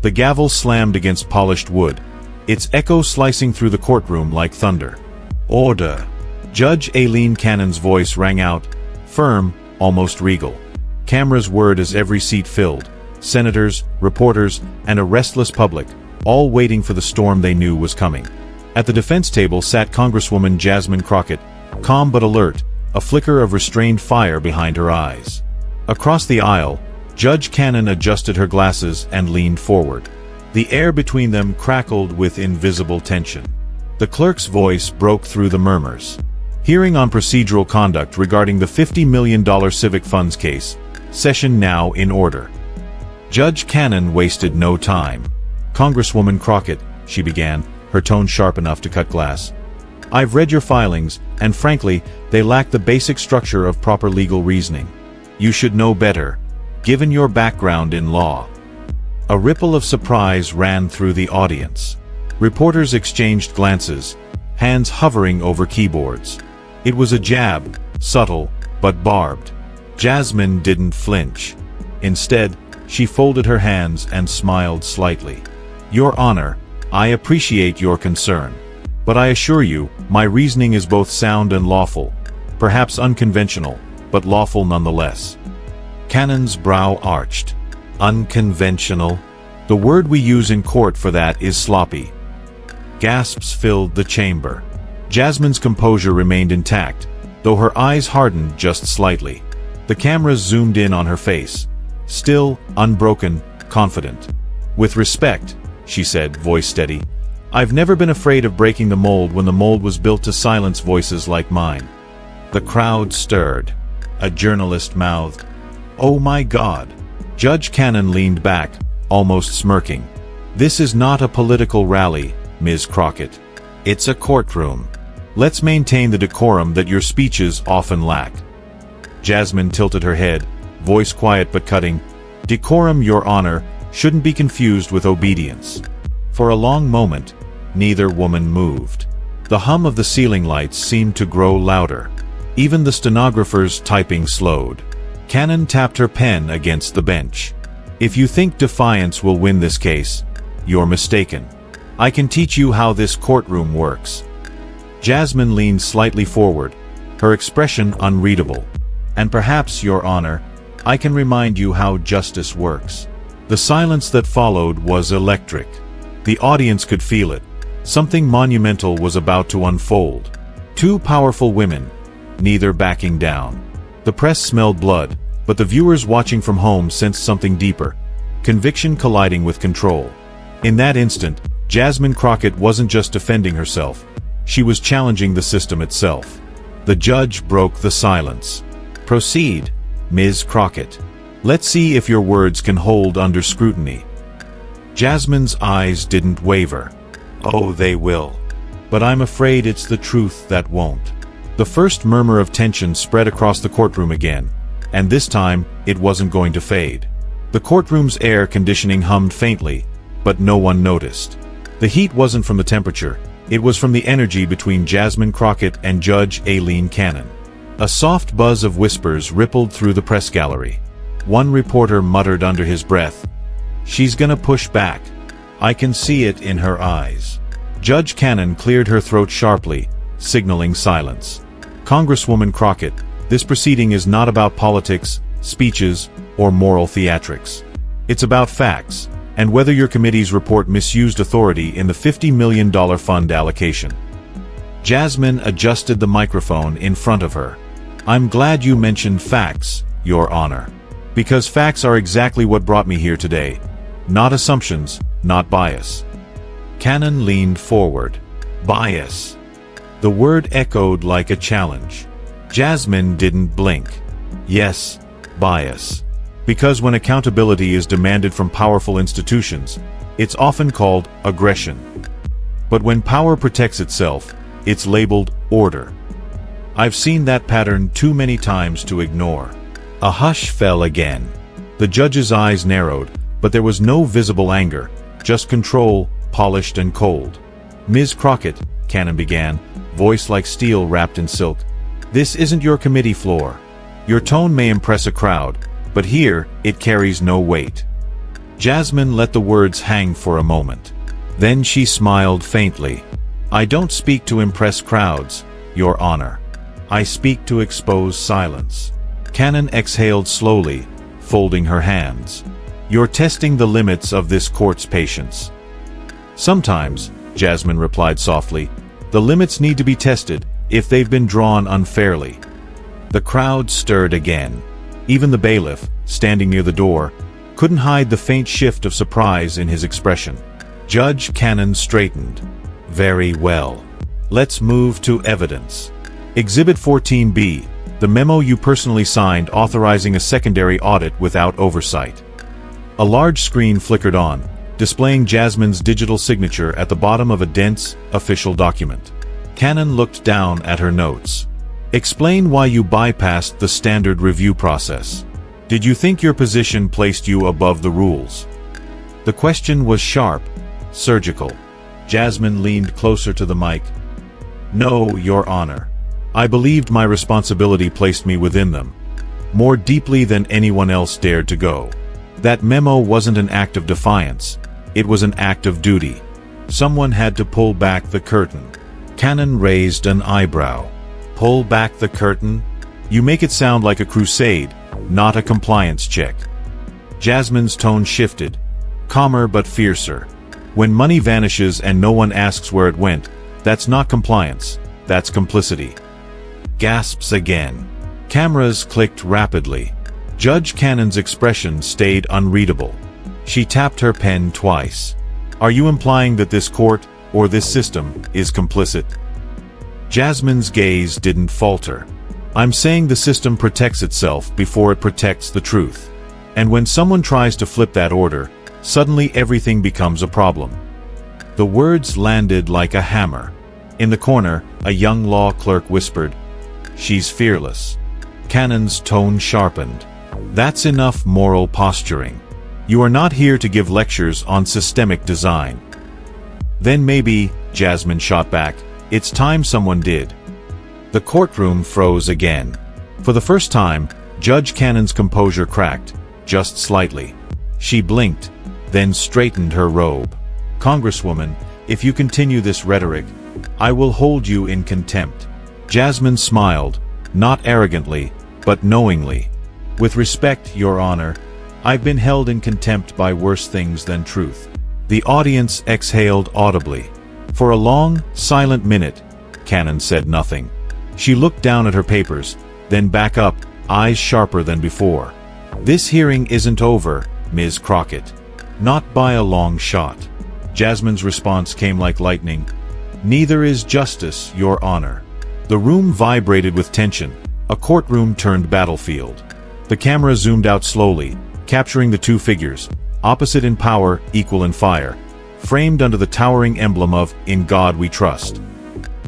The gavel slammed against polished wood, its echo slicing through the courtroom like thunder. "Order!" Judge Aileen Cannon's voice rang out, firm, almost regal. Cameras whirred as every seat filled, senators, reporters, and a restless public, all waiting for the storm they knew was coming. At the defense table sat Congresswoman Jasmine Crockett, calm but alert, a flicker of restrained fire behind her eyes. Across the aisle, Judge Cannon adjusted her glasses and leaned forward. The air between them crackled with invisible tension. The clerk's voice broke through the murmurs. Hearing on procedural conduct regarding the $50 million civic funds case. Session now in order. Judge Cannon wasted no time. "Congresswoman Crockett," she began, her tone sharp enough to cut glass. "I've read your filings, and frankly, they lack the basic structure of proper legal reasoning. You should know better, given your background in law." A ripple of surprise ran through the audience. Reporters exchanged glances, hands hovering over keyboards. It was a jab, subtle, but barbed. Jasmine didn't flinch. Instead, she folded her hands and smiled slightly. "Your Honor, I appreciate your concern. But I assure you, my reasoning is both sound and lawful. Perhaps unconventional, but lawful nonetheless." Cannon's brow arched. "Unconventional? The word we use in court for that is sloppy." Gasps filled the chamber. Jasmine's composure remained intact, though her eyes hardened just slightly. The cameras zoomed in on her face. Still, unbroken, confident. "With respect," she said, voice steady, "I've never been afraid of breaking the mold when the mold was built to silence voices like mine." The crowd stirred. A journalist mouthed, "Oh my God." Judge Cannon leaned back, almost smirking. "This is not a political rally, Ms. Crockett. It's a courtroom. Let's maintain the decorum that your speeches often lack." Jasmine tilted her head, voice quiet but cutting. "Decorum, Your Honor, shouldn't be confused with obedience." For a long moment, neither woman moved. The hum of the ceiling lights seemed to grow louder. Even the stenographer's typing slowed. Cannon tapped her pen against the bench. "If you think defiance will win this case, you're mistaken. I can teach you how this courtroom works." Jasmine leaned slightly forward, her expression unreadable. "And perhaps, Your Honor, I can remind you how justice works." The silence that followed was electric. The audience could feel it. Something monumental was about to unfold. Two powerful women, neither backing down. The press smelled blood, but the viewers watching from home sensed something deeper. Conviction colliding with control. In that instant, Jasmine Crockett wasn't just defending herself. She was challenging the system itself. The judge broke the silence. "Proceed, Ms. Crockett. Let's see if your words can hold under scrutiny." Jasmine's eyes didn't waver. "Oh, they will. But I'm afraid it's the truth that won't." The first murmur of tension spread across the courtroom again, and this time, it wasn't going to fade. The courtroom's air conditioning hummed faintly, but no one noticed. The heat wasn't from the temperature, it was from the energy between Jasmine Crockett and Judge Aileen Cannon. A soft buzz of whispers rippled through the press gallery. One reporter muttered under his breath, "She's gonna push back. I can see it in her eyes." Judge Cannon cleared her throat sharply, signaling silence. "Congresswoman Crockett, this proceeding is not about politics, speeches, or moral theatrics. It's about facts, and whether your committee's report misused authority in the $50 million fund allocation." Jasmine adjusted the microphone in front of her. "I'm glad you mentioned facts, Your Honor. Because facts are exactly what brought me here today. Not assumptions, not bias." Cannon leaned forward. "Bias." The word echoed like a challenge. Jasmine didn't blink. "Yes, bias. Because when accountability is demanded from powerful institutions, it's often called aggression. But when power protects itself, it's labeled order. I've seen that pattern too many times to ignore." A hush fell again. The judge's eyes narrowed, but there was no visible anger, just control, polished and cold. "Ms. Crockett," Cannon began, voice like steel wrapped in silk, "this isn't your committee floor. Your tone may impress a crowd, but here, it carries no weight." Jasmine let the words hang for a moment. Then she smiled faintly. "I don't speak to impress crowds, Your Honor. I speak to expose silence." Cannon exhaled slowly, folding her hands. "You're testing the limits of this court's patience." "Sometimes," Jasmine replied softly, "the limits need to be tested if they've been drawn unfairly." The crowd stirred again. Even the bailiff, standing near the door, couldn't hide the faint shift of surprise in his expression. Judge Cannon straightened. "Very well. Let's move to evidence. Exhibit 14B, the memo you personally signed authorizing a secondary audit without oversight." A large screen flickered on, displaying Jasmine's digital signature at the bottom of a dense, official document. Cannon looked down at her notes. "Explain why you bypassed the standard review process. Did you think your position placed you above the rules?" The question was sharp, surgical. Jasmine leaned closer to the mic. "No, Your Honor. I believed my responsibility placed me within them, more deeply than anyone else dared to go. That memo wasn't an act of defiance. It was an act of duty. Someone had to pull back the curtain." Cannon raised an eyebrow. "Pull back the curtain? You make it sound like a crusade, not a compliance check." Jasmine's tone shifted, calmer but fiercer. "When money vanishes and no one asks where it went, that's not compliance, that's complicity." Gasps again. Cameras clicked rapidly. Judge Cannon's expression stayed unreadable. She tapped her pen twice. "Are you implying that this court, or this system, is complicit?" Jasmine's gaze didn't falter. "I'm saying the system protects itself before it protects the truth. And when someone tries to flip that order, suddenly everything becomes a problem." The words landed like a hammer. In the corner, a young law clerk whispered, "She's fearless." Cannon's tone sharpened. "That's enough moral posturing. You are not here to give lectures on systemic design." "Then maybe," Jasmine shot back, "it's time someone did." The courtroom froze again. For the first time, Judge Cannon's composure cracked, just slightly. She blinked, then straightened her robe. "Congresswoman, if you continue this rhetoric, I will hold you in contempt." Jasmine smiled, not arrogantly, but knowingly. "With respect, Your Honor, I've been held in contempt by worse things than truth." The audience exhaled audibly. For a long, silent minute, Cannon said nothing. She looked down at her papers, then back up, eyes sharper than before. "This hearing isn't over, Ms. Crockett. Not by a long shot." Jasmine's response came like lightning. "Neither is justice, Your Honor." The room vibrated with tension, a courtroom turned battlefield. The camera zoomed out slowly, capturing the two figures, opposite in power, equal in fire, framed under the towering emblem of "In God We Trust."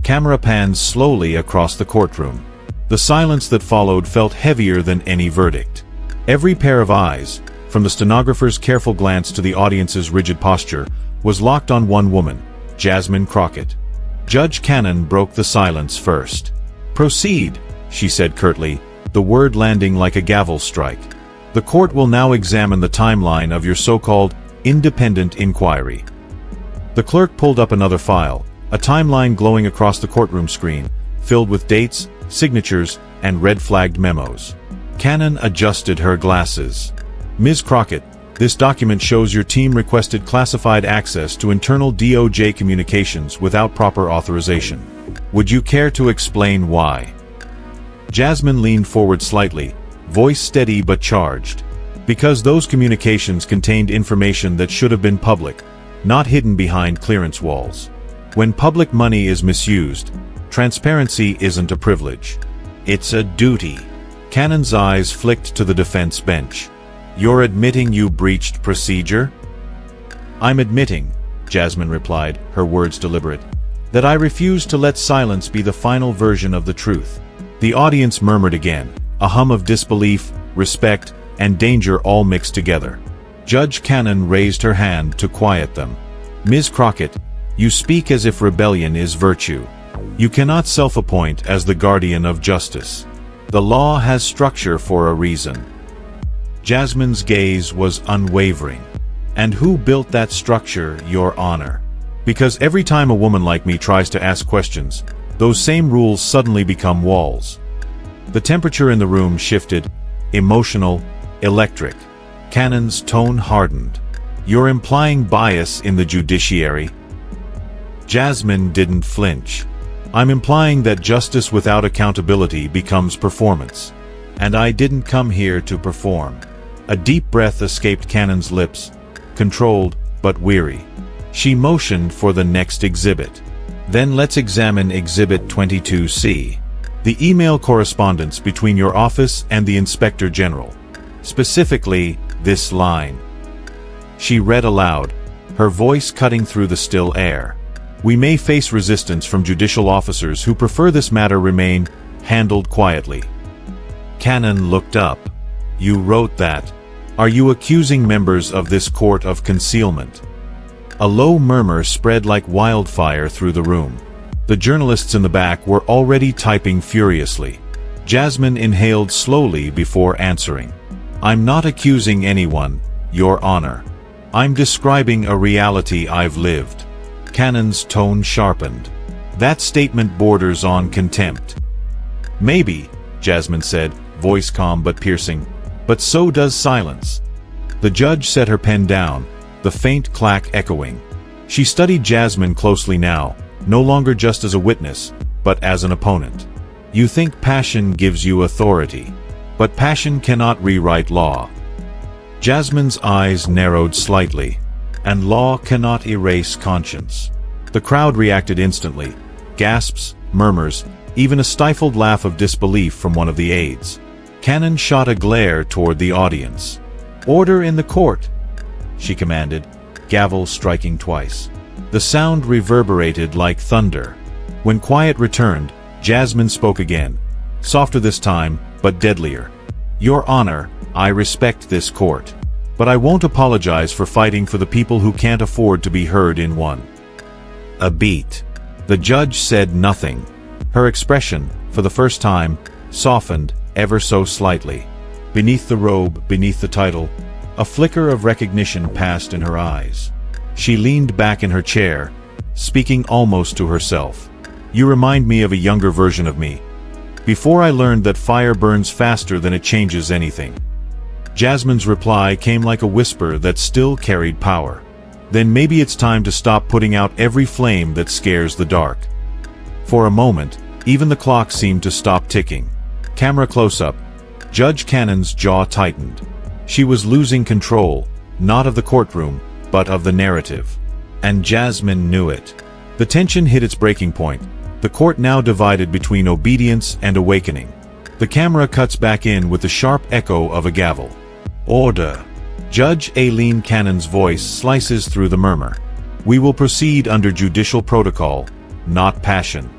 Camera pans slowly across the courtroom. The silence that followed felt heavier than any verdict. Every pair of eyes, from the stenographer's careful glance to the audience's rigid posture, was locked on one woman, Jasmine Crockett. Judge Cannon broke the silence first. "Proceed," she said curtly, the word landing like a gavel strike. "The court will now examine the timeline of your so-called independent inquiry." The clerk pulled up another file, a timeline glowing across the courtroom screen, filled with dates, signatures, and red-flagged memos. Cannon adjusted her glasses. "Ms. Crockett, this document shows your team requested classified access to internal DOJ communications without proper authorization. Would you care to explain why?" Jasmine leaned forward slightly, voice steady but charged. "Because those communications contained information that should have been public, not hidden behind clearance walls. When public money is misused, transparency isn't a privilege. It's a duty." Cannon's eyes flicked to the defense bench. "You're admitting you breached procedure?" "I'm admitting," Jasmine replied, her words deliberate, "that I refuse to let silence be the final version of the truth." The audience murmured again, a hum of disbelief, respect, and danger all mixed together. Judge Cannon raised her hand to quiet them. "Ms. Crockett, you speak as if rebellion is virtue. You cannot self-appoint as the guardian of justice. The law has structure for a reason." Jasmine's gaze was unwavering. And who built that structure, Your Honor? Because every time a woman like me tries to ask questions, those same rules suddenly become walls. The temperature in the room shifted, emotional, electric. Cannon's tone hardened. You're implying bias in the judiciary? Jasmine didn't flinch. I'm implying that justice without accountability becomes performance. And I didn't come here to perform. A deep breath escaped Cannon's lips, controlled but weary. She motioned for the next exhibit. Then let's examine Exhibit 22C. The email correspondence between your office and the Inspector General. Specifically, this line. She read aloud, her voice cutting through the still air. We may face resistance from judicial officers who prefer this matter remain handled quietly. Cannon looked up. You wrote that. Are you accusing members of this court of concealment? A low murmur spread like wildfire through the room. The journalists in the back were already typing furiously. Jasmine inhaled slowly before answering. I'm not accusing anyone, Your Honor. I'm describing a reality I've lived. Cannon's tone sharpened. That statement borders on contempt. Maybe, Jasmine said, voice calm but piercing. But so does silence. The judge set her pen down, the faint clack echoing. She studied Jasmine closely now, no longer just as a witness, but as an opponent. You think passion gives you authority. But passion cannot rewrite law. Jasmine's eyes narrowed slightly. And law cannot erase conscience. The crowd reacted instantly. Gasps, murmurs, even a stifled laugh of disbelief from one of the aides. Cannon shot a glare toward the audience. Order in the court, she commanded, gavel striking twice. The sound reverberated like thunder. When quiet returned, Jasmine spoke again, softer this time, but deadlier. Your Honor, I respect this court. But I won't apologize for fighting for the people who can't afford to be heard in one. A beat. The judge said nothing. Her expression, for the first time, softened ever so slightly. Beneath the robe, beneath the title, a flicker of recognition passed in her eyes. She leaned back in her chair, speaking almost to herself. You remind me of a younger version of me. Before I learned that fire burns faster than it changes anything. Jasmine's reply came like a whisper that still carried power. Then maybe it's time to stop putting out every flame that scares the dark. For a moment, even the clock seemed to stop ticking. Camera close-up. Judge Cannon's jaw tightened. She was losing control, not of the courtroom, but of the narrative. And Jasmine knew it. The tension hit its breaking point. The court now divided between obedience and awakening. The camera cuts back in with the sharp echo of a gavel. Order. Judge Aileen Cannon's voice slices through the murmur. We will proceed under judicial protocol, not passion.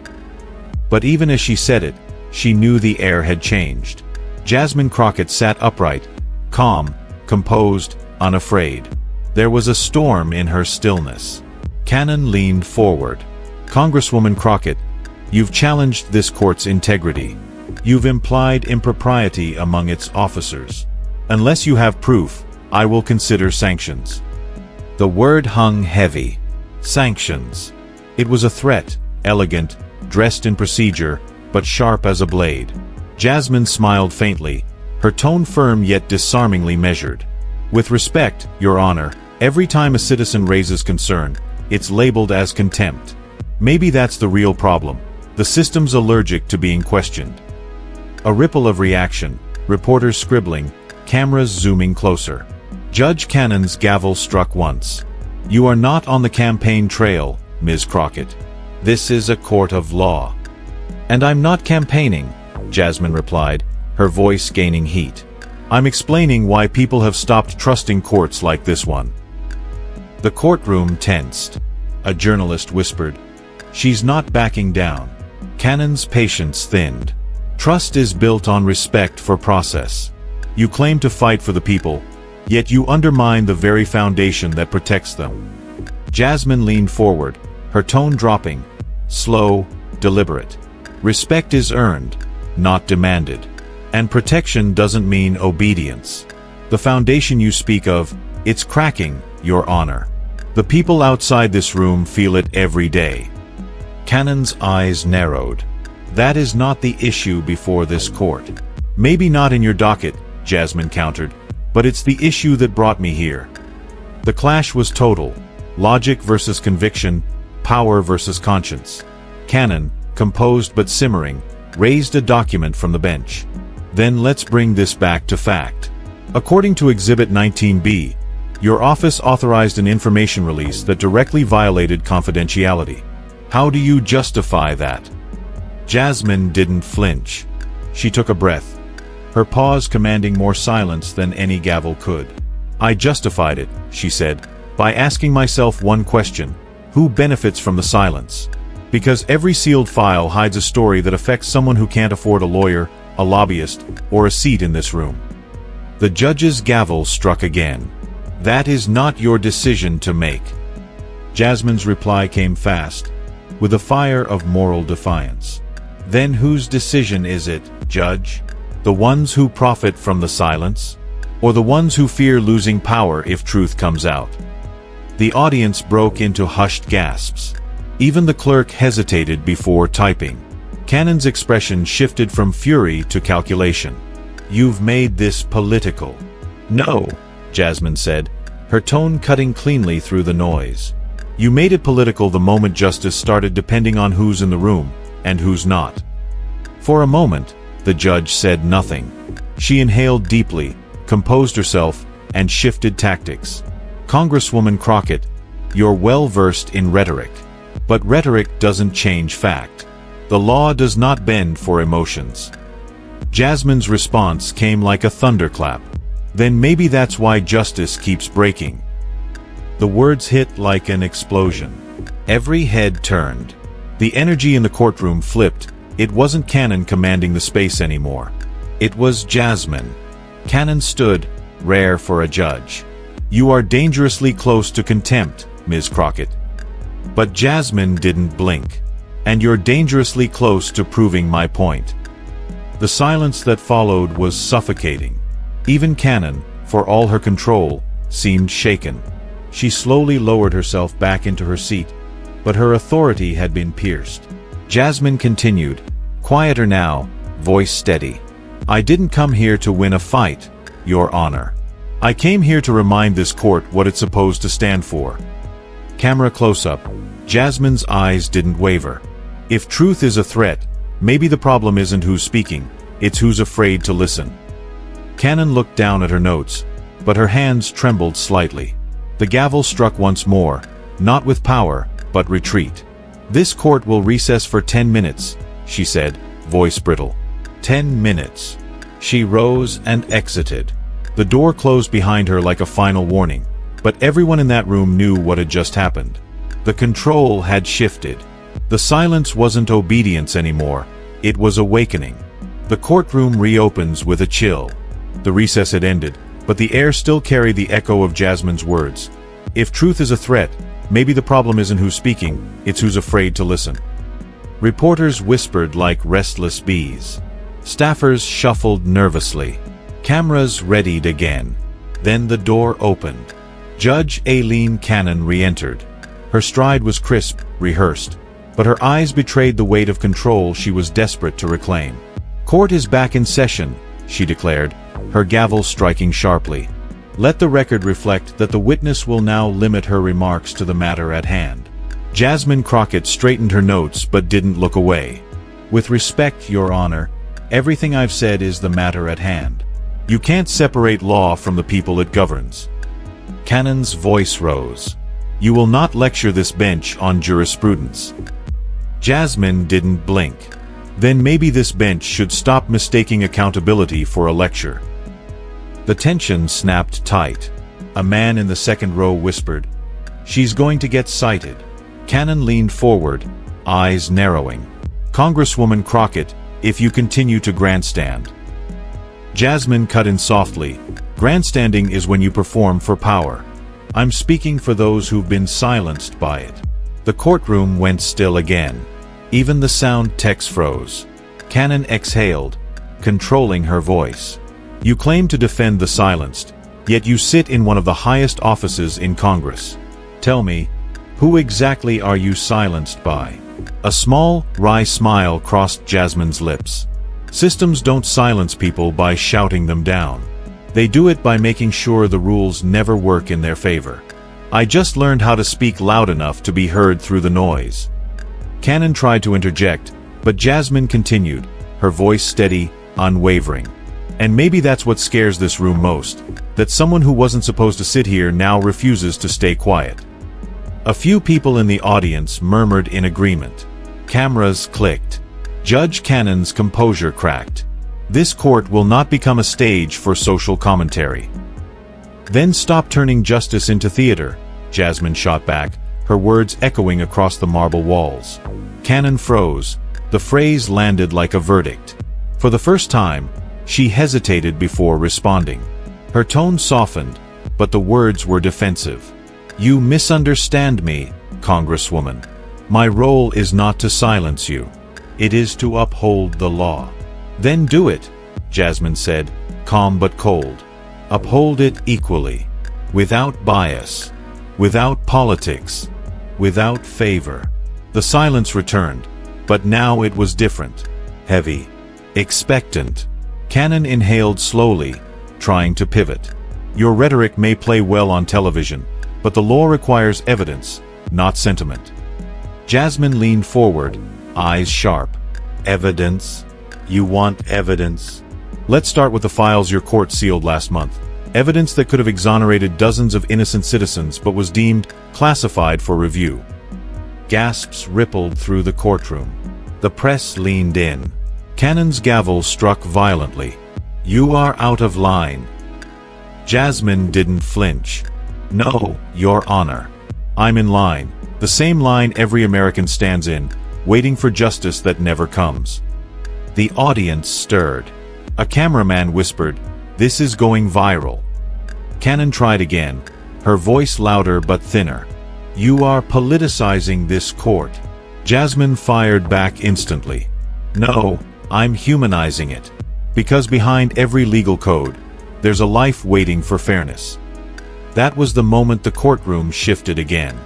But even as she said it, she knew the air had changed. Jasmine Crockett sat upright, calm, composed, unafraid. There was a storm in her stillness. Cannon leaned forward. Congresswoman Crockett, you've challenged this court's integrity. You've implied impropriety among its officers. Unless you have proof, I will consider sanctions. The word hung heavy. Sanctions. It was a threat, elegant, dressed in procedure, but sharp as a blade. Jasmine smiled faintly, her tone firm yet disarmingly measured. With respect, Your Honor, every time a citizen raises concern, it's labeled as contempt. Maybe that's the real problem. The system's allergic to being questioned. A ripple of reaction, reporters scribbling, cameras zooming closer. Judge Cannon's gavel struck once. You are not on the campaign trail, Ms. Crockett. This is a court of law. And I'm not campaigning, Jasmine replied, her voice gaining heat. I'm explaining why people have stopped trusting courts like this one. The courtroom tensed. A journalist whispered, She's not backing down. Cannon's patience thinned. Trust is built on respect for process. You claim to fight for the people, yet you undermine the very foundation that protects them. Jasmine leaned forward, her tone dropping, slow, deliberate. Respect is earned, not demanded. And protection doesn't mean obedience. The foundation you speak of, it's cracking, Your Honor. The people outside this room feel it every day. Cannon's eyes narrowed. That is not the issue before this court. Maybe not in your docket, Jasmine countered, but it's the issue that brought me here. The clash was total. Logic versus conviction, power versus conscience. Cannon, composed but simmering, raised a document from the bench. Then let's bring this back to fact. According to Exhibit 19B, your office authorized an information release that directly violated confidentiality. How do you justify that? Jasmine didn't flinch. She took a breath, her pause commanding more silence than any gavel could. I justified it, she said, by asking myself one question: who benefits from the silence? Because every sealed file hides a story that affects someone who can't afford a lawyer, a lobbyist, or a seat in this room. The judge's gavel struck again. That is not your decision to make. Jasmine's reply came fast, with a fire of moral defiance. Then whose decision is it, Judge? The ones who profit from the silence? Or the ones who fear losing power if truth comes out? The audience broke into hushed gasps. Even the clerk hesitated before typing. Cannon's expression shifted from fury to calculation. You've made this political. No, Jasmine said, her tone cutting cleanly through the noise. You made it political the moment justice started depending on who's in the room, and who's not. For a moment, the judge said nothing. She inhaled deeply, composed herself, and shifted tactics. Congresswoman Crockett, you're well-versed in rhetoric. But rhetoric doesn't change fact. The law does not bend for emotions. Jasmine's response came like a thunderclap. Then maybe that's why justice keeps breaking. The words hit like an explosion. Every head turned. The energy in the courtroom flipped. It wasn't Cannon commanding the space anymore. It was Jasmine. Cannon stood, rare for a judge. You are dangerously close to contempt, Ms. Crockett. But Jasmine didn't blink. And you're dangerously close to proving my point. The silence that followed was suffocating. Even Cannon, for all her control, seemed shaken. She slowly lowered herself back into her seat, but her authority had been pierced. Jasmine continued, quieter now, voice steady. I didn't come here to win a fight, Your Honor. I came here to remind this court what it's supposed to stand for. Camera close-up. Jasmine's eyes didn't waver. If truth is a threat, maybe the problem isn't who's speaking, it's who's afraid to listen. Cannon looked down at her notes, but her hands trembled slightly. The gavel struck once more, not with power, but retreat. This court will recess for 10 minutes, she said, voice brittle. 10 minutes. She rose and exited. The door closed behind her like a final warning, but everyone in that room knew what had just happened. The control had shifted. The silence wasn't obedience anymore, it was awakening. The courtroom reopens with a chill. The recess had ended, but the air still carried the echo of Jasmine's words. If truth is a threat, maybe the problem isn't who's speaking, it's who's afraid to listen. Reporters whispered like restless bees. Staffers shuffled nervously. Cameras readied again. Then the door opened. Judge Aileen Cannon re-entered. Her stride was crisp, rehearsed, but her eyes betrayed the weight of control she was desperate to reclaim. Court is back in session, she declared, her gavel striking sharply. Let the record reflect that the witness will now limit her remarks to the matter at hand. Jasmine Crockett straightened her notes but didn't look away. With respect, Your Honor, everything I've said is the matter at hand. You can't separate law from the people it governs. Cannon's voice rose. You will not lecture this bench on jurisprudence. Jasmine didn't blink. Then maybe this bench should stop mistaking accountability for a lecture. The tension snapped tight. A man in the second row whispered, "She's going to get cited." Cannon leaned forward, eyes narrowing. "Congresswoman Crockett, if you continue to grandstand." Jasmine cut in softly. "Grandstanding is when you perform for power. I'm speaking for those who've been silenced by it." The courtroom went still again. Even the sound text froze. Cannon exhaled, controlling her voice. "You claim to defend the silenced, Yet you sit in one of the highest offices in Congress. Tell me, who exactly are you silenced by? A small, wry smile crossed Jasmine's lips. Systems don't silence people by shouting them down. They do it by making sure the rules never work in their favor. I just learned how to speak loud enough to be heard through the noise. Cannon tried to interject, but Jasmine continued, her voice steady, unwavering. And maybe that's what scares this room most, that someone who wasn't supposed to sit here now refuses to stay quiet. A few people in the audience murmured in agreement. Cameras clicked. Judge Cannon's composure cracked. This court will not become a stage for social commentary. Then stop turning justice into theater, Jasmine shot back, her words echoing across the marble walls. Cannon froze. The phrase landed like a verdict. For the first time, she hesitated before responding. Her tone softened, but the words were defensive. You misunderstand me, Congresswoman. My role is not to silence you. It is to uphold the law. Then do it, Jasmine said, calm but cold. Uphold it equally, without bias, without politics, without favor. The silence returned, but now it was different, heavy, expectant. Cannon inhaled slowly, trying to pivot. Your rhetoric may play well on television, but the law requires evidence, not sentiment. Jasmine leaned forward, eyes sharp. Evidence? You want evidence? Let's start with the files your court sealed last month. Evidence that could have exonerated dozens of innocent citizens but was deemed classified for review. Gasps rippled through the courtroom. The press leaned in. Cannon's gavel struck violently. You are out of line. Jasmine didn't flinch. No, Your Honor. I'm in line. The same line every American stands in, waiting for justice that never comes. The audience stirred. A cameraman whispered, "This is going viral." Cannon tried again, her voice louder but thinner. You are politicizing this court. Jasmine fired back instantly. No, I'm humanizing it. Because behind every legal code, there's a life waiting for fairness. That was the moment the courtroom shifted again.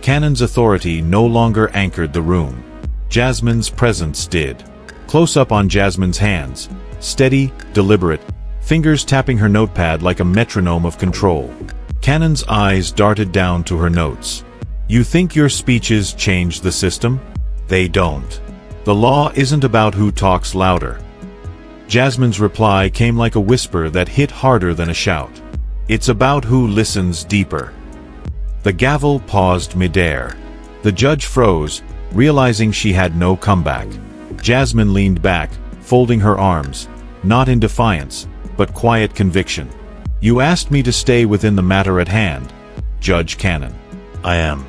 Cannon's authority no longer anchored the room. Jasmine's presence did. Close up on Jasmine's hands, steady, deliberate, fingers tapping her notepad like a metronome of control. Cannon's eyes darted down to her notes. You think your speeches change the system? They don't. The law isn't about who talks louder. Jasmine's reply came like a whisper that hit harder than a shout. It's about who listens deeper. The gavel paused midair. The judge froze, realizing she had no comeback. Jasmine leaned back, folding her arms, not in defiance, but quiet conviction. You asked me to stay within the matter at hand, Judge Cannon. I am.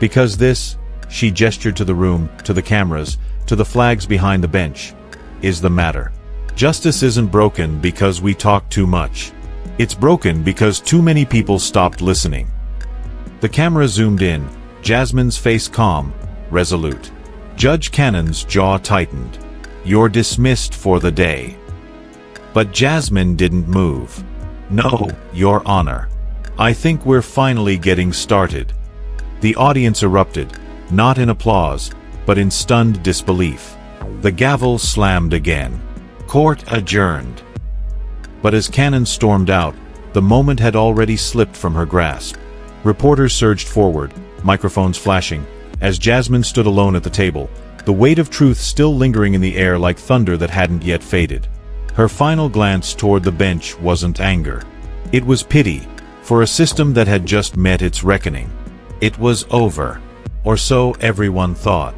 Because this, she gestured to the room, to the cameras, to the flags behind the bench, is the matter. Justice isn't broken because we talk too much. It's broken because too many people stopped listening. The camera zoomed in, Jasmine's face calm, resolute. Judge Cannon's jaw tightened. You're dismissed for the day. But Jasmine didn't move. No, Your Honor. I think we're finally getting started. The audience erupted, not in applause, but in stunned disbelief. The gavel slammed again. Court adjourned. But as Cannon stormed out, the moment had already slipped from her grasp. Reporters surged forward, microphones flashing, as Jasmine stood alone at the table, the weight of truth still lingering in the air like thunder that hadn't yet faded. Her final glance toward the bench wasn't anger. It was pity, for a system that had just met its reckoning. It was over. Or so everyone thought.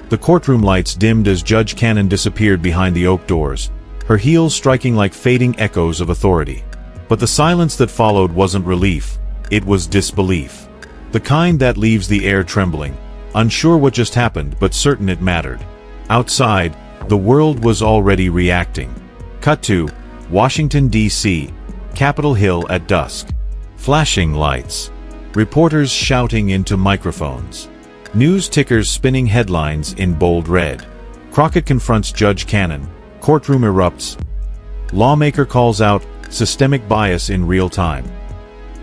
The courtroom lights dimmed as Judge Cannon disappeared behind the oak doors, her heels striking like fading echoes of authority. But the silence that followed wasn't relief, it was disbelief. The kind that leaves the air trembling, unsure what just happened but certain it mattered. Outside, the world was already reacting. Cut to Washington, D.C., Capitol Hill at dusk. Flashing lights. Reporters shouting into microphones. News tickers spinning headlines in bold red. Crockett confronts Judge Cannon. Courtroom erupts. Lawmaker calls out systemic bias in real time.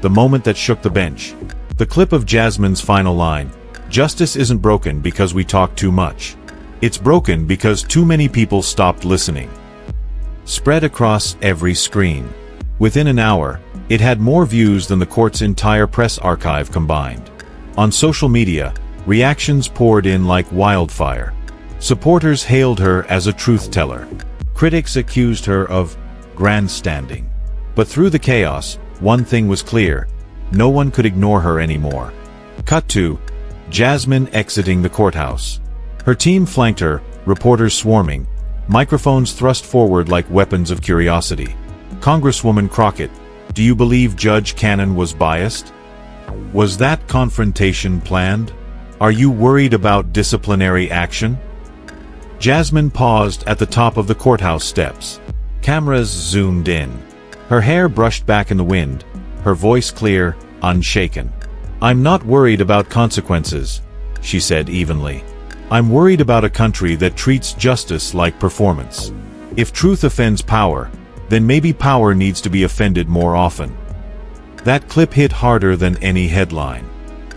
the moment that shook the bench. The clip of Jasmine's final line, "Justice isn't broken because we talk too much. It's broken because too many people stopped listening," spread across every screen. Within an hour, it had more views than the court's entire press archive combined. On social media, reactions poured in like wildfire. Supporters hailed her as a truth-teller. Critics accused her of grandstanding. But through the chaos, one thing was clear: no one could ignore her anymore. Cut to Jasmine exiting the courthouse. Her team flanked her, reporters swarming, microphones thrust forward like weapons of curiosity. "Congresswoman Crockett, do you believe Judge Cannon was biased? Was that confrontation planned? Are you worried about disciplinary action?" Jasmine paused at the top of the courthouse steps. Cameras zoomed in. Her hair brushed back in the wind, her voice clear, unshaken. "I'm not worried about consequences," she said evenly. "I'm worried about a country that treats justice like performance. If truth offends power, then maybe power needs to be offended more often." That clip hit harder than any headline.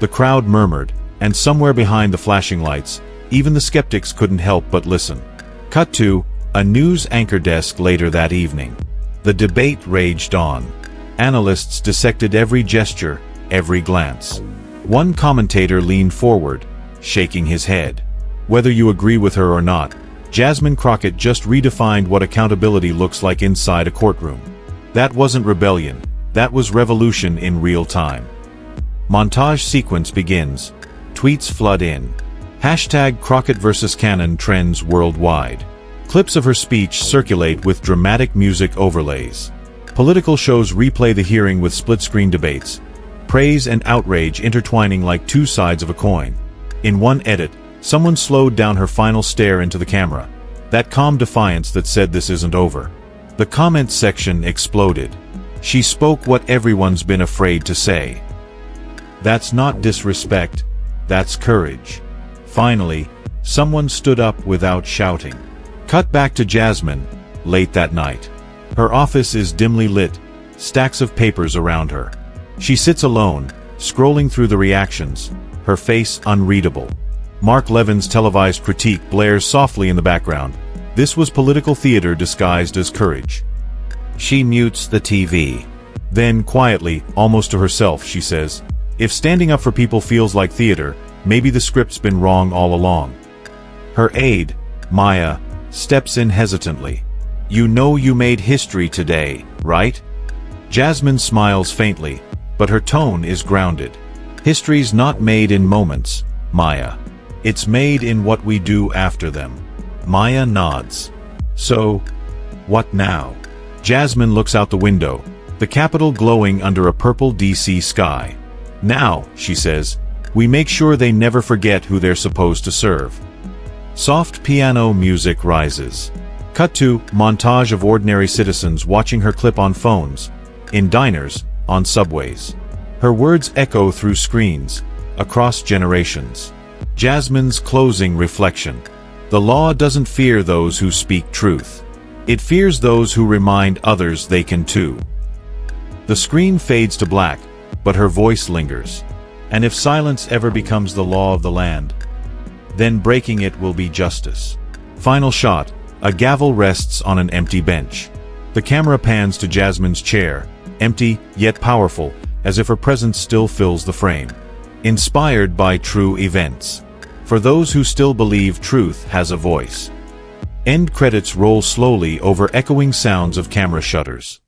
The crowd murmured, and somewhere behind the flashing lights, even the skeptics couldn't help but listen. Cut to a news anchor desk later that evening. The debate raged on. Analysts dissected every gesture, every glance. One commentator leaned forward, shaking his head. "Whether you agree with her or not, Jasmine Crockett just redefined what accountability looks like inside a courtroom. That wasn't rebellion, that was revolution in real time." Montage sequence begins. Tweets flood in. Hashtag Crockett vs. Cannon trends worldwide. Clips of her speech circulate with dramatic music overlays. Political shows replay the hearing with split-screen debates, praise and outrage intertwining like two sides of a coin. In one edit, someone slowed down her final stare into the camera, that calm defiance that said this isn't over. The comments section exploded. "She spoke what everyone's been afraid to say. That's not disrespect, that's courage." Finally, someone stood up without shouting. Cut back to Jasmine, late that night. Her office is dimly lit, stacks of papers around her. She sits alone, scrolling through the reactions, her face unreadable. Mark Levin's televised critique blares softly in the background. This was political theater disguised as courage. She mutes the TV. Then, quietly, almost to herself, she says, "If standing up for people feels like theater, maybe the script's been wrong all along." Her aide, Maya, steps in hesitantly. "You know you made history today, right?" Jasmine smiles faintly, but her tone is grounded. "History's not made in moments, Maya. It's made in what we do after them." Maya nods. "So, what now?" Jasmine looks out the window, the Capitol glowing under a purple DC sky. "Now," she says, "we make sure they never forget who they're supposed to serve." Soft piano music rises. Cut to montage of ordinary citizens watching her clip on phones, in diners, on subways. Her words echo through screens, across generations. Jasmine's closing reflection. The law doesn't fear those who speak truth. It fears those who remind others they can too. The screen fades to black, but her voice lingers. And if silence ever becomes the law of the land, then breaking it will be justice. Final shot, a gavel rests on an empty bench. The camera pans to Jasmine's chair, empty yet powerful, as if her presence still fills the frame. Inspired by true events. For those who still believe truth has a voice. End credits roll slowly over echoing sounds of camera shutters.